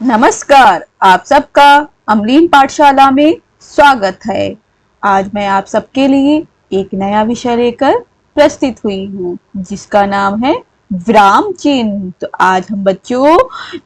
नमस्कार, आप सबका अमलीन पाठशाला में स्वागत है। आज मैं आप सबके लिए एक नया विषय लेकर प्रस्तुत हुई हूँ जिसका नाम है विराम चिन्ह। तो आज हम बच्चों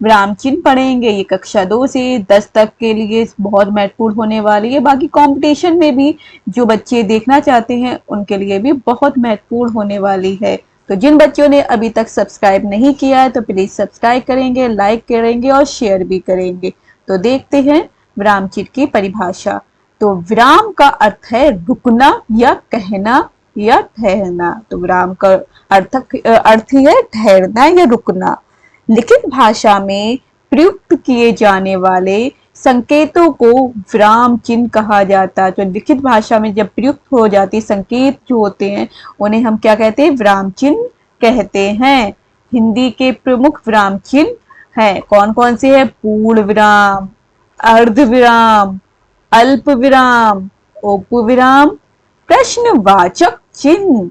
विराम चिन्ह पढ़ेंगे। ये कक्षा 2 से 10 तक के लिए बहुत महत्वपूर्ण होने वाली है। बाकी कंपटीशन में भी जो बच्चे देखना चाहते हैं उनके लिए भी बहुत महत्वपूर्ण होने वाली है। तो जिन बच्चों ने अभी तक सब्सक्राइब नहीं किया है तो प्लीज सब्सक्राइब करेंगे, लाइक करेंगे और शेयर भी करेंगे। तो देखते हैं विराम चिन्ह की परिभाषा। तो विराम का अर्थ है रुकना या कहना या ठहरना। तो विराम का अर्थ ही है ठहरना या रुकना। लिखित भाषा में प्रयुक्त किए जाने वाले संकेतों को विराम चिन्ह कहा जाता है। तो लिखित भाषा में जब प्रयुक्त हो जाती संकेत जो होते हैं उन्हें हम क्या कहते हैं? विराम चिन्ह कहते हैं। हिंदी के प्रमुख विराम चिन्ह हैं। कौन कौन से हैं? पूर्ण विराम, अर्ध विराम, अल्प विराम, उपविराम, प्रश्नवाचक चिन्ह,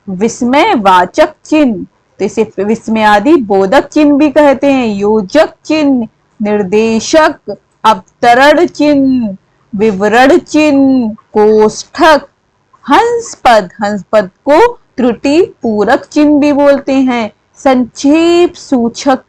विस्मयवाचक चिन्ह। तो इसे विस्मयादि बोधक चिन्ह भी कहते हैं। योजक चिन्ह, निर्देशक, अवतरण चिन्ह, विवरण चिन्ह, कोष्ठक, हंस पद को त्रुटि पूरक चिन्ह भी बोलते हैं। संक्षेप सूचक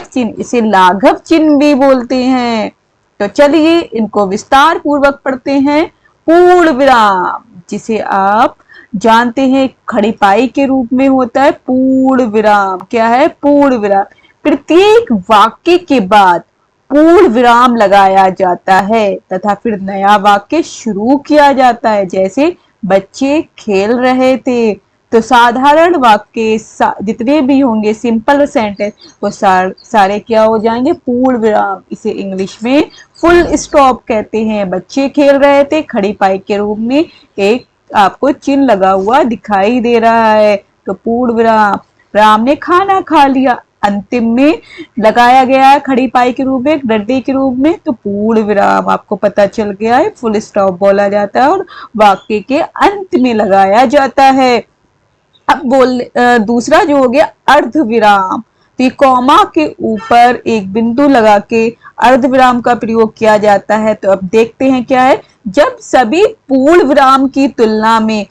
चिन्ह, इसे लाघव चिन्ह भी बोलते हैं। तो चलिए इनको विस्तार पूर्वक पढ़ते हैं। पूर्ण विराम, जिसे आप जानते हैं खड़ी पाई के रूप में होता है। पूर्ण विराम क्या है? पूर्ण विराम प्रत्येक वाक्य के बाद पूर्ण विराम लगाया जाता है तथा फिर नया वाक्य शुरू किया जाता है। जैसे बच्चे खेल रहे थे, तो साधारण वाक्य जितने भी होंगे सिंपल सेंटेंस वो सारे क्या हो जाएंगे? पूर्ण विराम। इसे इंग्लिश में फुल स्टॉप कहते हैं। बच्चे खेल रहे थे, खड़ी पाई के रूप में एक आपको चिन्ह लगा हुआ दिखाई दे रहा है, तो पूर्ण विराम। राम ने खाना खा लिया, अंतिम में लगाया गया है खड़ी पाई के रूप में, डंडे के रूप में, तो पूर्ण विराम आपको पता चल गया है। फुल स्टॉप बोला जाता है और वाक्य के अंत में लगाया जाता है। अब दूसरा जो हो गया अर्ध विराम। तो ये कॉमा के ऊपर एक बिंदु लगा के अर्ध विराम का प्रयोग किया जाता है। तो अब देखते हैं क्या है। जब सभी पूर्ण विराम की तुलना में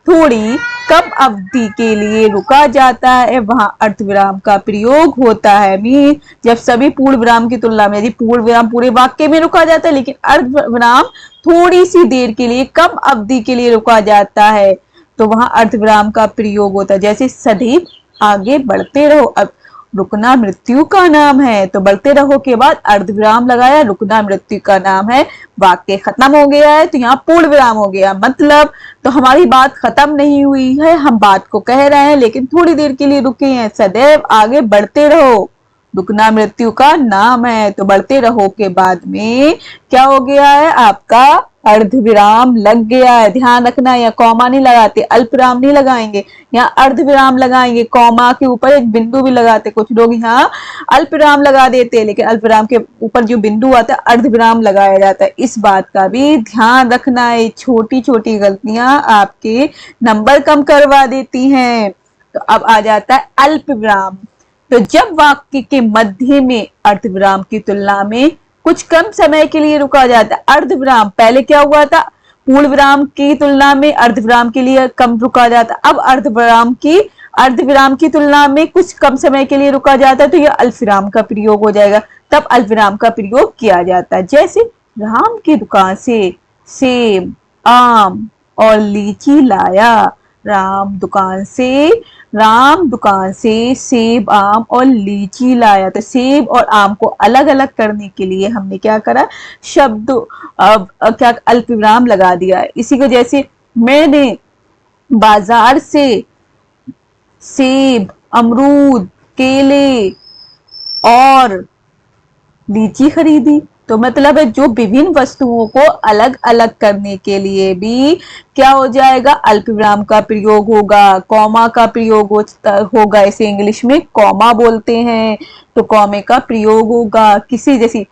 थोड़ी कम अवधि के लिए रुका जाता है, वहां अर्ध विराम का प्रयोग होता है। जब सभी पूर्ण विराम की तुलना में, यदि पूर्ण विराम पूरे वाक्य में रुका जाता है लेकिन अर्ध विराम थोड़ी सी देर के लिए, कम अवधि के लिए रुका जाता है, तो वहां अर्धविराम का प्रयोग होता है। जैसे सदैव आगे बढ़ते रहो, अब रुकना मृत्यु का नाम है, तो बढ़ते रहो के बाद अर्धविराम लगाया, रुकना मृत्यु का नाम है। वाक्य खत्म हो गया है तो यहाँ पूर्ण विराम हो गया। मतलब तो हमारी बात खत्म नहीं हुई है, हम बात को कह रहे हैं लेकिन थोड़ी देर के लिए रुके हैं। सदैव आगे बढ़ते रहो, रुकना मृत्यु का नाम है, तो बढ़ते रहो के बाद में क्या हो गया है? आपका अर्ध विराम लग गया है। ध्यान रखना, यहाँ कॉमा नहीं लगाते, अल्प विराम नहीं लगाएंगे, यहाँ अर्ध विराम लगाएंगे। कॉमा के ऊपर एक बिंदु भी लगाते, कुछ लोग यहाँ अल्प विराम लगा देते हैं लेकिन अल्प विराम के ऊपर जो बिंदु आता है अर्ध विराम लगाया जाता है। इस बात का भी ध्यान रखना है। छोटी छोटी गलतियां आपके नंबर कम करवा देती हैं। तो अब आ जाता है अल्प विराम। तो जब वाक्य के मध्य में अर्ध विराम की तुलना में कुछ कम समय के लिए रुका जाता है। अर्ध विराम पहले क्या हुआ था? पूर्ण विराम की तुलना में अर्ध विराम के लिए कम रुका जाता। अब अर्ध विराम की तुलना में कुछ कम समय के लिए रुका जाता है, तो यह अल्प विराम का प्रयोग हो जाएगा। तब अल्प विराम का प्रयोग किया जाता है। जैसे राम की दुकान से सेब, आम और लीची लाया। राम दुकान से सेब, आम और लीची लाया। तो सेब और आम को अलग अलग करने के लिए हमने क्या करा? शब्द क्या अल्प विराम लगा दिया। इसी को जैसे मैंने बाजार से सेब, अमरूद, केले और लीची खरीदी। तो मतलब है जो विभिन्न वस्तुओं को अलग अलग करने के लिए भी क्या हो जाएगा? अल्प विराम का प्रयोग होगा, कॉमा का प्रयोग होगा। इसे इंग्लिश में कॉमा बोलते हैं। तो कॉमे का प्रयोग होगा। किसी जैसी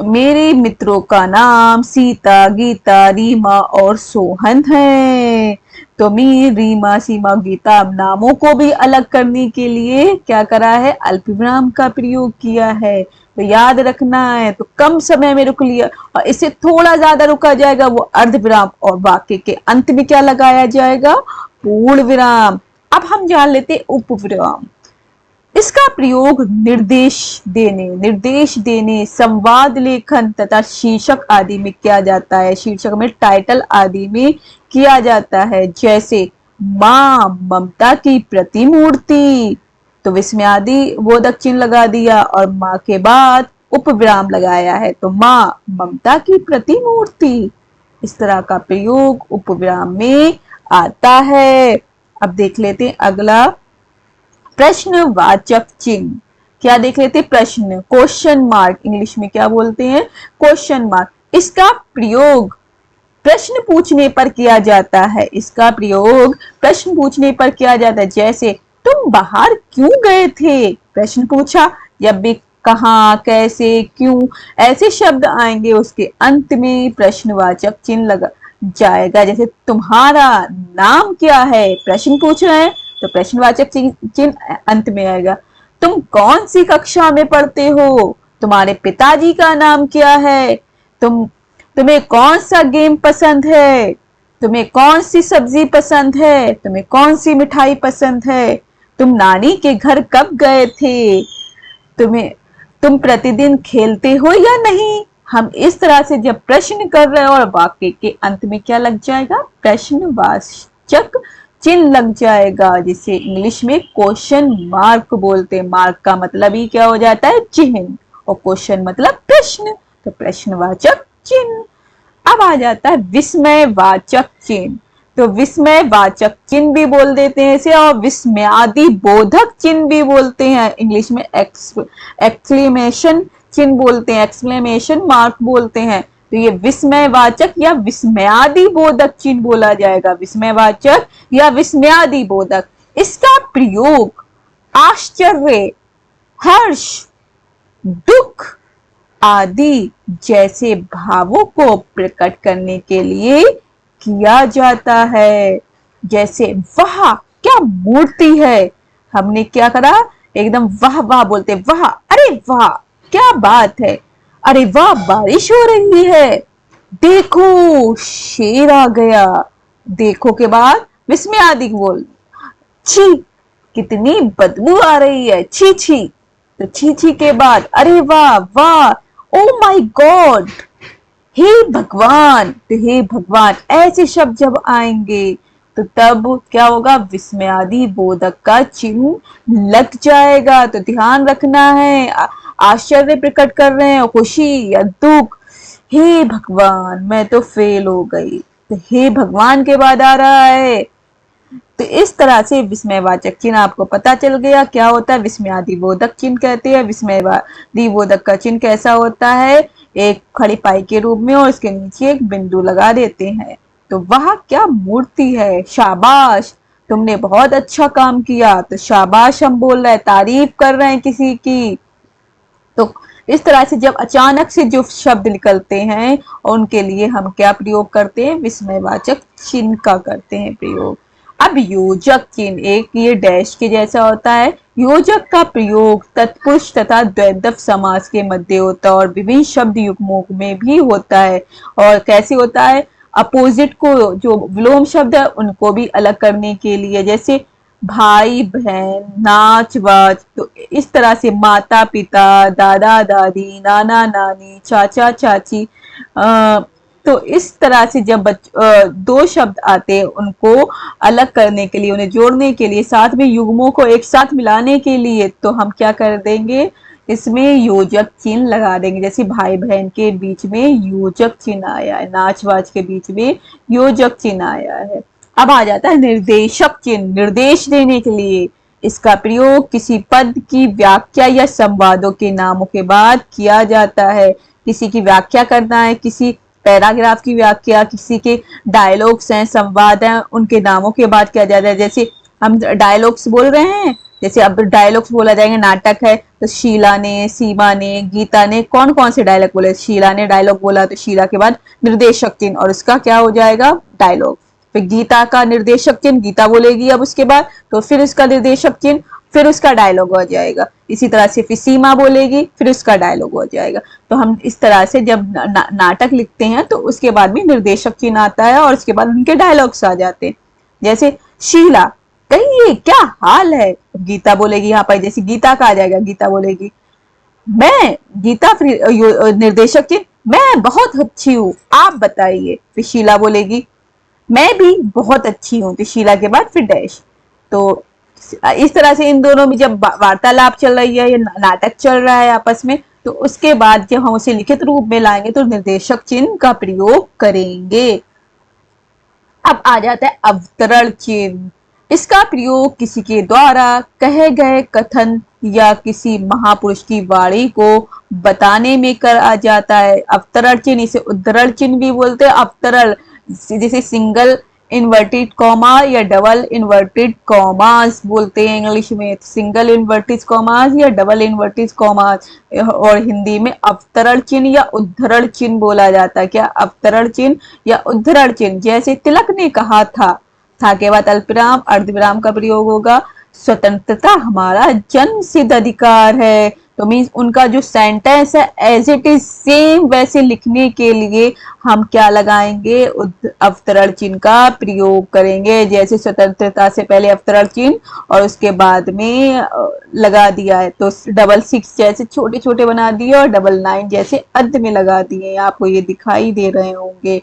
मेरे मित्रों का नाम सीता, गीता, रीमा और सोहन है। तो मी, रीमा, सीमा, गीता, अब नामों को भी अलग करने के लिए क्या करा है, अल्पविराम का प्रयोग किया है। तो याद रखना है, तो कम समय में रुक लिया और इससे थोड़ा ज्यादा रुका जाएगा वो अर्धविराम, और वाक्य के अंत में क्या लगाया जाएगा, पूर्ण विराम। अब हम जान लेते उपविराम। इसका प्रयोग निर्देश देने, संवाद लेखन तथा शीर्षक आदि में किया जाता है। शीर्षक में, टाइटल आदि में किया जाता है। जैसे मां ममता की प्रतिमूर्ति, तो विस्मयादि बोधक चिन्ह लगा दिया और मां के बाद उपविराम लगाया है, तो मां ममता की प्रतिमूर्ति। इस तरह का प्रयोग उपविराम में आता है। अब देख लेते हैं अगला, प्रश्नवाचक चिन्ह। क्या देख लेते, प्रश्न, क्वेश्चन मार्क, इंग्लिश में क्या बोलते हैं, क्वेश्चन मार्क। इसका प्रयोग प्रश्न पूछने पर किया जाता है। इसका प्रयोग प्रश्न पूछने पर किया जाता है। जैसे तुम बाहर क्यों गए थे, प्रश्न पूछा। जब भी कहाँ, कैसे, क्यों ऐसे शब्द आएंगे उसके अंत में प्रश्नवाचक चिन्ह लगा जाएगा। जैसे तुम्हारा नाम क्या है, प्रश्न पूछ रहे हैं तो प्रश्नवाचक चिन्ह अंत में आएगा। तुम कौन सी कक्षा में पढ़ते हो, तुम्हारे पिताजी का नाम क्या है, तुम्हें कौन सा गेम पसंद है, तुम्हें कौन सी सब्जी पसंद है, तुम्हें कौन सी मिठाई पसंद है, तुम नानी के घर कब गए थे, तुम प्रतिदिन खेलते हो या नहीं। हम इस तरह से जब प्रश्न कर रहे हैं और वाक्य के अंत में क्या लग जाएगा, प्रश्नवाचक चिन्ह लग जाएगा, जिसे इंग्लिश में क्वेश्चन मार्क बोलते हैं। मार्क का मतलब ही क्या हो जाता है, चिन्ह, और क्वेश्चन मतलब प्रश्न, तो प्रश्नवाचक चिन्ह। अब आ जाता है विस्मयवाचक चिन्ह। तो विस्मयवाचक चिन्ह भी बोल देते हैं इसे, और विस्मयादि बोधक चिन्ह भी बोलते हैं। इंग्लिश में एक्सक्लेमेशन चिन्ह बोलते हैं, एक्सक्लेमेशन मार्क बोलते हैं। तो ये विस्मयवाचक या विस्मयादि बोधक चिन्ह बोला जाएगा, विस्मयवाचक या विस्मयादि बोधक। इसका प्रयोग आश्चर्य, हर्ष, दुख आदि जैसे भावों को प्रकट करने के लिए किया जाता है। जैसे वाह क्या मूर्ति है, हमने क्या करा, एकदम वाह वाह बोलते, वाह, अरे वाह क्या बात है, अरे वाह बारिश हो रही है, देखो शेर आ गया। देखो के बाद विस्मयादि बोल, छी कितनी बदबू आ रही है, छी छी। तो छी छी के बाद अरे वाह वाह, ओ माय गॉड, हे भगवान। तो हे भगवान ऐसे शब्द जब आएंगे तो तब क्या होगा, विस्मयादि बोधक का चिन्ह लग जाएगा। तो ध्यान रखना है, आश्चर्य प्रकट कर रहे हैं, खुशी या दुख, हे भगवान मैं तो फेल हो गई, तो हे भगवान के बाद आ रहा है। तो इस तरह से विस्मयवाचक चिन्ह आपको पता चल गया क्या होता है, विस्मयादि बोधक चिन्ह कहते हैं। विस्मयादि बोधक का चिन्ह कैसा होता है, एक खड़ी पाई के रूप में और उसके नीचे एक बिंदु लगा देते हैं। तो वह क्या मूर्ति है, शाबाश तुमने बहुत अच्छा काम किया, तो शाबाश हम बोल रहे हैं, तारीफ कर रहे हैं किसी की। तो इस तरह से जब अचानक से जो शब्द निकलते हैं उनके लिए हम क्या प्रयोग करते हैं, विस्मयवाचक चिन्ह का करते हैं प्रयोग। अब योजक चिन्ह, एक ये डैश के जैसा होता है। योजक का प्रयोग तत्पुरुष तथा द्वैधव समास के मध्य होता है और विभिन्न शब्द युग्मों में भी होता है। और कैसे होता है, अपोजिट को, जो विलोम शब्द है उनको भी अलग करने के लिए, जैसे भाई बहन, नाच वाच। तो इस तरह से माता पिता, दादा दादी, नाना नानी, चाचा चाची, तो इस तरह से जब दो शब्द आते हैं उनको अलग करने के लिए, उन्हें जोड़ने के लिए, साथ में युग्मों को एक साथ मिलाने के लिए, तो हम क्या कर देंगे, इसमें योजक चिन्ह लगा देंगे। जैसे भाई बहन के बीच में योजक चिन्ह आया है, नाच वाच के बीच में योजक चिन्ह आया है। अब आ जाता है निर्देशक चिन्ह, निर्देश देने के लिए। इसका प्रयोग किसी पद की व्याख्या या संवादों के नामों के बाद किया जाता है। किसी की व्याख्या करना है, किसी पैराग्राफ की व्याख्या, किसी के डायलॉग्स हैं, संवाद हैं, उनके नामों के बाद किया जाता है। जैसे हम डायलॉग्स बोल रहे हैं, जैसे अब डायलॉग्स बोला जाएंगे, नाटक है तो शीला ने, सीमा ने, गीता ने कौन कौन से डायलॉग बोले, शीला ने डायलॉग बोला तो शीला के बाद निर्देशक चिन्ह और उसका क्या हो जाएगा, डायलॉग। फिर गीता का निर्देशक चिन्ह, गीता बोलेगी अब उसके बाद, तो फिर उसका निर्देशक चिन्ह, फिर उसका डायलॉग हो जाएगा। इसी तरह से फिर सीमा बोलेगी, फिर उसका डायलॉग हो जाएगा। तो हम इस तरह से जब नाटक लिखते हैं तो उसके बाद में निर्देशक चिन्ह आता है और उसके बाद उनके डायलॉग्स आ जाते हैं। जैसे शीला, कहिए क्या हाल है, गीता बोलेगी यहाँ पर, जैसे गीता का आ जाएगा, गीता बोलेगी मैं, गीता फिर निर्देशक चिन्ह, मैं बहुत अच्छी हूँ, आप बताइए। फिर शीला बोलेगी मैं भी बहुत अच्छी हूँ, तो शीला के बाद फिर डैश। तो इस तरह से इन दोनों में जब वार्तालाप चल रही है या नाटक चल रहा है आपस में, तो उसके बाद जब हम उसे लिखित रूप में लाएंगे तो निर्देशक चिन्ह का प्रयोग करेंगे। अब आ जाता है अवतरण चिन्ह। इसका प्रयोग किसी के द्वारा कहे गए कथन या किसी महापुरुष की वाणी को बताने में करा जाता है। अवतरण चिन्ह, इसे उद्धरण चिन्ह भी बोलते हैं। अवतरण जैसे सिंगल इन्वर्टेड कॉमा या डबल इन्वर्टेड कॉमास बोलते हैं इंग्लिश में, सिंगल इन्वर्टेड कॉमास या डबल इन्वर्टेड कॉमास, और हिंदी में अवतरण चिन्ह या उद्धरण चिन्ह बोला जाता है। क्या अवतरण चिन्ह या उद्धरण चिन्ह, जैसे तिलक ने कहा था के बाद अल्पविराम अर्धविराम का प्रयोग होगा। स्वतंत्रता हमारा जन्म सिद्ध अधिकार है, तो मीन्स उनका जो सेंटेंस है एज इट इज सेम वैसे लिखने के लिए हम क्या लगाएंगे, अवतरण चिन्ह का प्रयोग करेंगे। जैसे स्वतंत्रता से पहले अवतरण चिन्ह और उसके बाद में लगा दिया है, तो डबल सिक्स जैसे छोटे छोटे बना दिए और डबल नाइन जैसे अंत में लगा दिए, आपको ये दिखाई दे रहे होंगे।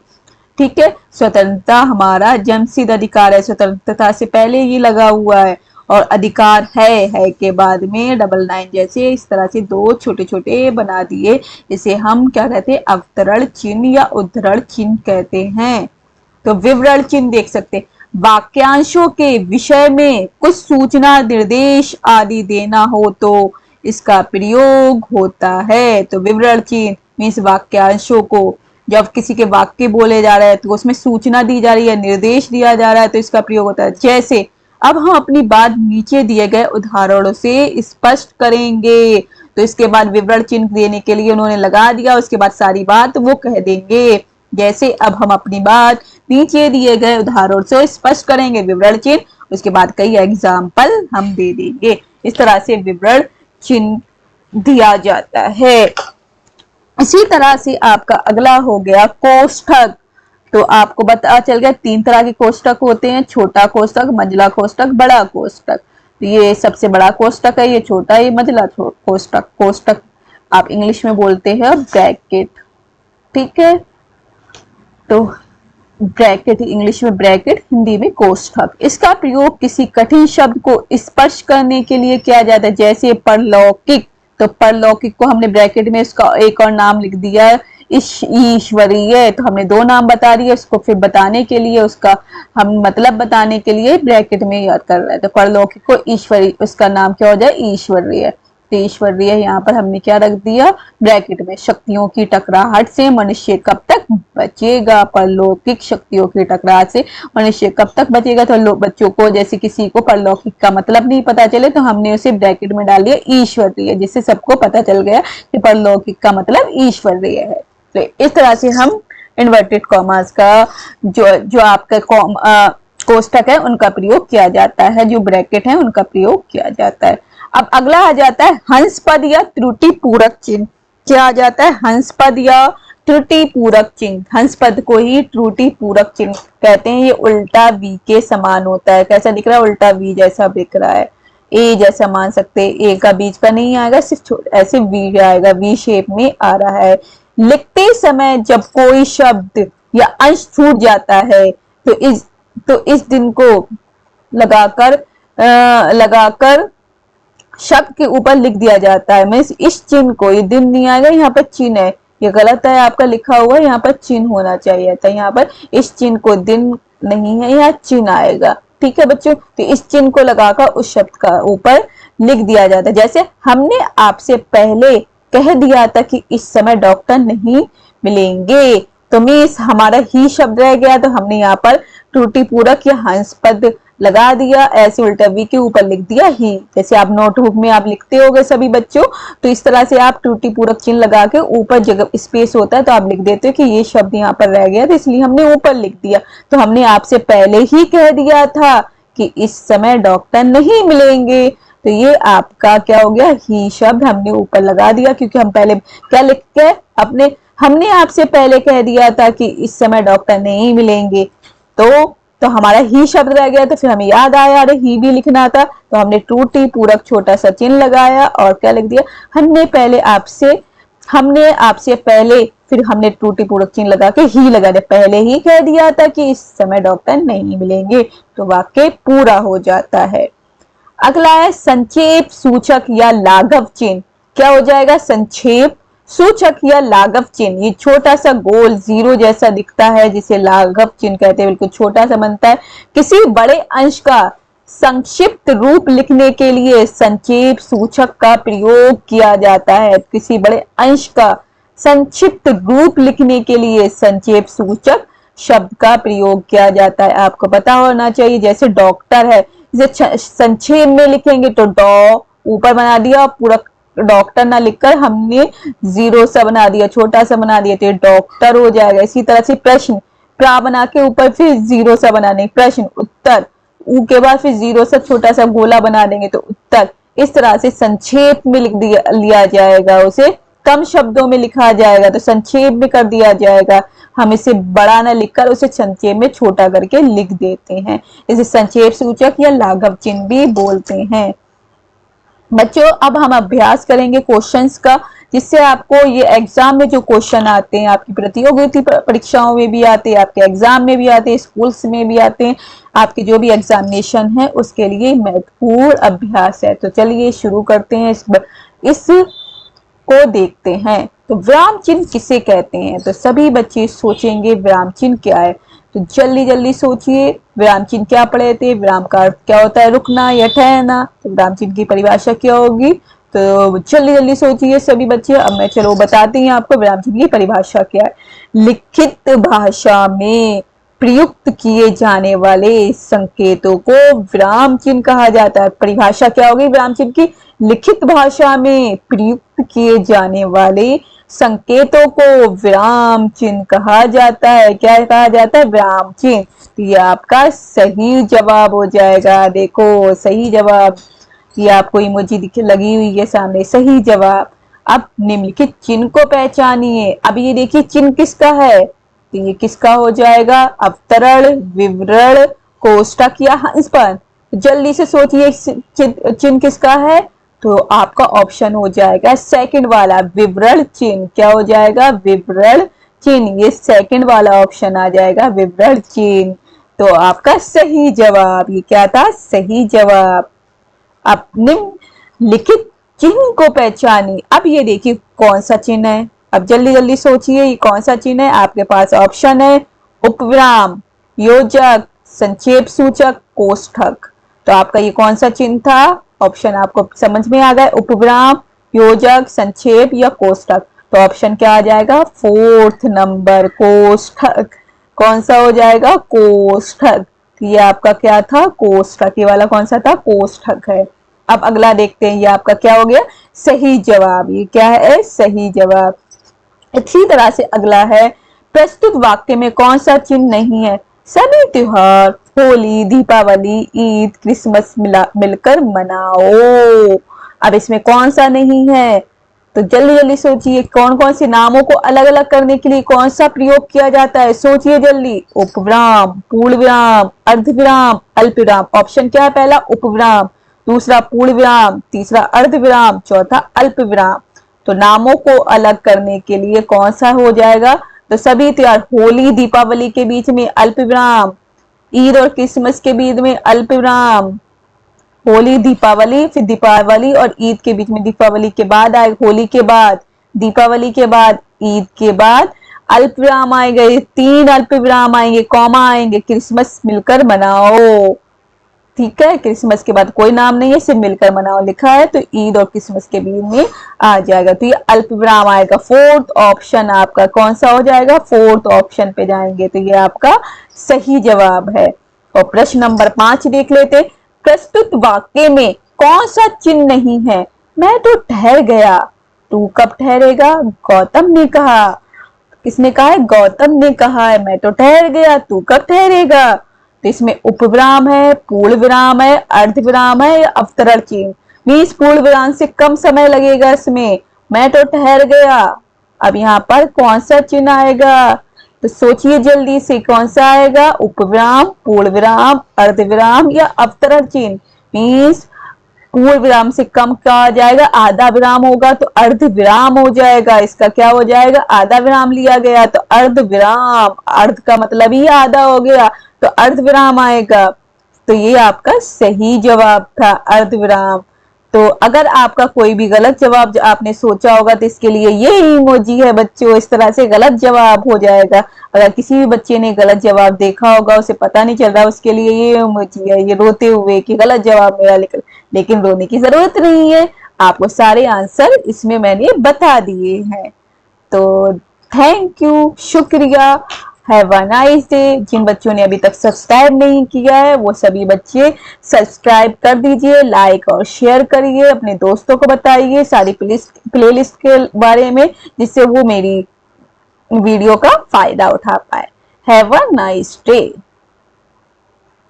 ठीक है, स्वतंत्रता हमारा जन्मसिद्ध अधिकार है, स्वतंत्रता से पहले ये लगा हुआ है, और अधिकार है के बाद में डबल नाइन जैसे इस तरह से दो छोटे छोटे बना दिए। इसे हम क्या कहते हैं, अवतरण चिन्ह या उद्धरण चिन्ह कहते हैं। तो विवरण चिन्ह देख सकते हैं, वाक्यांशों के विषय में कुछ सूचना निर्देश आदि देना हो तो इसका प्रयोग होता है। तो विवरण चिन्ह मीन्स वाक्यांशों को, जब किसी के वाक्य बोले जा रहे हैं तो उसमें सूचना दी जा रही है, निर्देश दिया जा रहा है, तो इसका प्रयोग होता है। जैसे अब हम अपनी बात नीचे दिए गए उदाहरणों से स्पष्ट करेंगे, तो इसके बाद विवरण चिन्ह देने के लिए उन्होंने लगा दिया, उसके बाद सारी बात वो कह देंगे। जैसे अब हम अपनी बात नीचे दिए गए उदाहरणों से स्पष्ट करेंगे, विवरण चिन्ह, उसके बाद कई एग्जाम्पल हम दे देंगे। इस तरह से विवरण चिन्ह दिया जाता है। इसी तरह से आपका अगला हो गया कोष्ठक। तो आपको पता चल गया तीन तरह के कोष्ठक होते हैं, छोटा कोष्ठक, मंझला कोष्ठक, बड़ा कोष्ठक। तो ये सबसे बड़ा कोष्ठक है, ये छोटा, ये मंझला कोष्ठक। कोष्ठक आप इंग्लिश में बोलते हैं ब्रैकेट। ठीक है, तो ब्रैकेट इंग्लिश में ब्रैकेट, हिंदी में कोष्ठक। इसका प्रयोग किसी कठिन शब्द को स्पर्श करने के लिए किया जाता है। जैसे परलौकिक, तो परलौकिक को हमने ब्रैकेट में इसका एक और नाम लिख दिया ईश्वरीय, तो हमने दो नाम बता दिए, उसको फिर बताने के लिए उसका हम मतलब बताने के लिए ब्रैकेट में याद कर रहे हैं। तो परलौकिक को ईश्वरी, उसका नाम क्या हो जाए, ईश्वरीय। तो ईश्वरीय यहाँ पर हमने क्या रख दिया, ब्रैकेट में। शक्तियों की टकराहट से मनुष्य कब तक बचेगा, परलौकिक शक्तियों की टकराहट से मनुष्य कब तक बचेगा। तो बच्चों को जैसे किसी को परलौकिक का मतलब नहीं पता चले तो हमने उसे ब्रैकेट में डाल दिया ईश्वरीय, जिससे सबको पता चल गया कि परलौकिक का मतलब ईश्वरीय है। तो इस तरह से हम इन्वर्टेड कॉमास का जो आपका कोष्ठक है उनका प्रयोग किया जाता है, जो ब्रैकेट है उनका प्रयोग किया जाता है। अब अगला आ जाता है हंस पद या त्रुटि पूरक चिन्ह। क्या आ जाता है, हंस पद या त्रुटि पूरक चिन्ह। हंस पद को ही त्रुटि पूरक चिन्ह कहते हैं। ये उल्टा वी के समान होता है। कैसा दिख रहा है, उल्टा वी जैसा दिख रहा है, ए जैसा मान सकते हैं। ए का बीच का नहीं आएगा, सिर्फ ऐसे वी आएगा, वी शेप में आ रहा है। लिखते समय जब कोई शब्द या अंश छूट जाता है तो इस दिन को लगाकर शब्द के ऊपर लिख दिया जाता है। मीन्स इस चिन्ह को, ये दिन नहीं आएगा, यहाँ पर चिन्ह है, ये गलत है आपका लिखा हुआ है, यहाँ पर चिन्ह होना चाहिए था। यहाँ पर इस चिन्ह को दिन नहीं है, यहाँ चिन्ह आएगा। ठीक है बच्चों, तो इस चिन्ह को लगाकर उस शब्द का ऊपर लिख दिया जाता है। जैसे हमने आपसे पहले कह दिया था कि इस समय डॉक्टर नहीं मिलेंगे, तो मीन्स हमारा ही शब्द रह गया, तो हमने यहाँ पर त्रुटि पूरक या हंस पद लगा दिया, ऐसे उल्टा वी के ऊपर लिख दिया ही। जैसे आप नोटबुक में आप लिखते होगे सभी बच्चों, तो इस तरह से आप त्रुटि पूरक चिन्ह लगा के ऊपर जगह स्पेस होता है तो आप लिख देते हो कि ये शब्द यहाँ पर रह गया, तो इसलिए हमने ऊपर लिख दिया। तो हमने आपसे पहले ही कह दिया था कि इस समय डॉक्टर नहीं मिलेंगे, तो ये आपका क्या हो गया, ही शब्द हमने ऊपर लगा दिया, क्योंकि हम पहले क्या लिख के हमने आपसे पहले कह दिया था कि इस समय डॉक्टर नहीं मिलेंगे, तो हमारा ही शब्द रह गया। तो फिर हमें याद आया अरे ही भी लिखना था, तो हमने त्रुटि पूरक छोटा सा चिन्ह लगाया और क्या लिख दिया, हमने आपसे पहले, फिर हमने त्रुटि पूरक चिन्ह लगा के ही लगा दिया, पहले ही कह दिया था कि इस समय डॉक्टर नहीं मिलेंगे, तो वाक्य पूरा हो जाता है। अगला है संक्षेप सूचक या लाघव चिन्ह। क्या हो जाएगा, संक्षेप सूचक या लाघव चिन्ह। ये छोटा सा गोल जीरो जैसा दिखता है जिसे लाघव चिन्ह कहते हैं, बिल्कुल छोटा सा बनता है। किसी बड़े अंश का संक्षिप्त रूप लिखने के लिए संक्षेप सूचक का प्रयोग किया जाता है। किसी बड़े अंश का संक्षिप्त रूप लिखने के लिए संक्षेप सूचक शब्द का प्रयोग किया जाता है। आपको पता होना चाहिए, जैसे डॉक्टर है, इसे संक्षेप में लिखेंगे तो डॉ ऊपर बना दिया, पूरा डॉक्टर ना लिखकर हमने जीरो सा बना दिया, छोटा सा बना दिया, तो ये डॉक्टर हो जाएगा। इसी तरह से प्रश्न, प्रा बना के ऊपर फिर जीरो सा बना देंगे, प्रश्न उत्तर, ऊ के बाद फिर जीरो सा छोटा सा गोला बना देंगे तो उत्तर। इस तरह से संक्षेप में लिया जाएगा, उसे कम शब्दों में लिखा जाएगा तो संक्षेप में कर दिया जाएगा। हम इसे बड़ा न लिखकर उसे संक्षेप में छोटा करके लिख देते हैं, इसे संक्षेप सूचक या लाघव चिन्ह भी बोलते हैं। बच्चों अब हम अभ्यास करेंगे क्वेश्चंस का, जिससे आपको ये एग्जाम में जो क्वेश्चन आते हैं, आपकी प्रतियोगिता परीक्षाओं में भी आते हैं, आपके एग्जाम में भी आते हैं, स्कूल्स में भी आते हैं, आपके जो भी एग्जामिनेशन है उसके लिए महत्वपूर्ण अभ्यास है। तो चलिए शुरू करते हैं, इस को देखते हैं। तो विराम चिन्ह किसे कहते हैं, तो सभी बच्चे सोचेंगे विराम चिन्ह क्या है, तो जल्दी जल्दी सोचिए। विराम चिन्ह क्या पढ़े थे, विराम का अर्थ क्या होता है, रुकना या ठहरना, तो विराम चिन्ह की परिभाषा क्या होगी, तो जल्दी जल्दी सोचिए सभी बच्चे। अब मैं चलो बताती हूँ आपको विराम चिन्ह की परिभाषा क्या है। लिखित भाषा में प्रयुक्त किए जाने वाले संकेतों को विराम चिन्ह कहा जाता है। परिभाषा क्या होगी विराम चिन्ह की, लिखित भाषा में प्रयुक्त किए जाने वाले संकेतों को विराम चिन्ह कहा जाता है। क्या कहा जाता है, विराम चिन्ह। तो ये आपका सही जवाब हो जाएगा। देखो सही जवाब, ये आपको इमोजी लगी हुई है सामने, सही जवाब। अब निम्नलिखित चिन्ह को पहचानिए। अब ये देखिए चिन्ह किसका है, तो ये किसका हो जाएगा, अवतरण, विवरण, कोष्ठक या हंस पर। जल्दी से सोचिए चिन्ह किसका है, तो आपका ऑप्शन हो जाएगा सेकंड वाला, विवरण चिन्ह। क्या हो जाएगा, विवरण चिन्ह। ये सेकंड वाला ऑप्शन आ जाएगा, विवरण चिन्ह। तो आपका सही जवाब ये क्या था, सही जवाब। अपने लिखित चिन्ह को पहचानिए। अब ये देखिए कौन सा चिन्ह है, अब जल्दी जल्दी सोचिए ये कौन सा चिन्ह है। आपके पास ऑप्शन है उपविराम, योजक, संक्षेप सूचक, कोष्ठक। तो आपका ये कौन सा चिन्ह था, ऑप्शन आपको समझ में आ गया, उपविराम, योजक, संक्षेप या कोष्ठक। तो ऑप्शन क्या आ जाएगा, फोर्थ नंबर, कोष्ठक। कौन सा हो जाएगा, कोष्ठक। ये आपका क्या था, कोष्ठक। ये वाला कौन सा था, कोष्ठक है। अब अगला देखते हैं, ये आपका क्या हो गया, सही जवाब। ये क्या है, सही जवाब। इसी तरह से अगला है, प्रस्तुत वाक्य में कौन सा चिन्ह नहीं है। सभी त्योहार, होली, दीपावली, ईद, क्रिसमस मिलकर मनाओ। अब इसमें कौन सा नहीं है, तो जल्दी जल्दी सोचिए कौन कौन से नामों को अलग अलग करने के लिए कौन सा प्रयोग किया जाता है, सोचिए जल्दी। उपविराम, पूर्ण विराम, अर्धविराम, अल्पविराम। ऑप्शन क्या है, पहला उपविराम, दूसरा पूर्ण विराम, तीसरा अर्धविराम, चौथा अल्पविराम। तो नामों को अलग करने के लिए कौन सा हो जाएगा, तो सभी त्योहार, होली दीपावली के बीच में अल्पविराम, ईद और क्रिसमस के बीच में अल्पविराम, होली दीपावली, फिर दीपावली और ईद के बीच में, दीपावली के बाद आए, होली के बाद, दीपावली के बाद, ईद के बाद अल्पविराम आएंगे, 3 अल्पविराम आएंगे, कॉमा आएंगे, क्रिसमस मिलकर मनाओ। ठीक है, क्रिसमस के बाद कोई नाम नहीं है, सिर्फ मिलकर मनाओ लिखा है, तो ईद और क्रिसमस के बीच में आ जाएगा, तो ये अल्पविराम आएगा। फोर्थ ऑप्शन आपका कौन सा हो जाएगा, फोर्थ ऑप्शन पे जाएंगे, तो ये आपका सही जवाब है। और प्रश्न नंबर 5 देख लेते। प्रस्तुत वाक्य में कौन सा चिन्ह नहीं है? मैं तो ठहर गया, तू कब ठहरेगा? गौतम ने कहा। किसने कहा है? गौतम ने कहा है मैं तो ठहर गया, तू कब ठहरेगा? तो इसमें उपविराम है, पूर्ण विराम है, अर्धविराम है या अवतरण चिन्ह। मीन्स पूर्ण विराम से कम समय लगेगा इसमें। मैं तो ठहर गया, अब यहाँ पर कौन सा चिन्ह आएगा? तो सोचिए जल्दी से, कौन सा आएगा? उपविराम, पूर्ण विराम, अर्धविराम या अवतरण चिन्ह। मीन्स पूर्ण विराम से कम क्या आ जाएगा? आधा विराम होगा तो अर्ध विराम हो जाएगा। इसका क्या हो जाएगा? आधा विराम लिया गया तो अर्ध विराम। अर्ध का मतलब ही आधा हो गया तो अर्ध विराम आएगा। तो ये आपका सही जवाब था, अर्ध विराम। तो अगर आपका कोई भी गलत जवाब आपने सोचा होगा तो इसके लिए ये इमोजी है बच्चों, इस तरह से गलत जवाब हो जाएगा। अगर किसी भी बच्चे ने गलत जवाब देखा होगा, उसे पता नहीं चल रहा, उसके लिए ये इमोजी है, ये रोते हुए कि गलत जवाब मेरा निकल। लेकिन रोने की जरूरत नहीं है, आपको सारे आंसर इसमें मैंने बता दिए हैं। तो थैंक यू, शुक्रिया, हैव अ नाइस डे। जिन बच्चों ने अभी तक सब्सक्राइब नहीं किया है वो सभी बच्चे सब्सक्राइब कर दीजिए, लाइक और शेयर करिए, अपने दोस्तों को बताइए सारी प्लेलिस्ट के बारे में, जिससे वो मेरी वीडियो का फायदा उठा पाए। Have a nice day.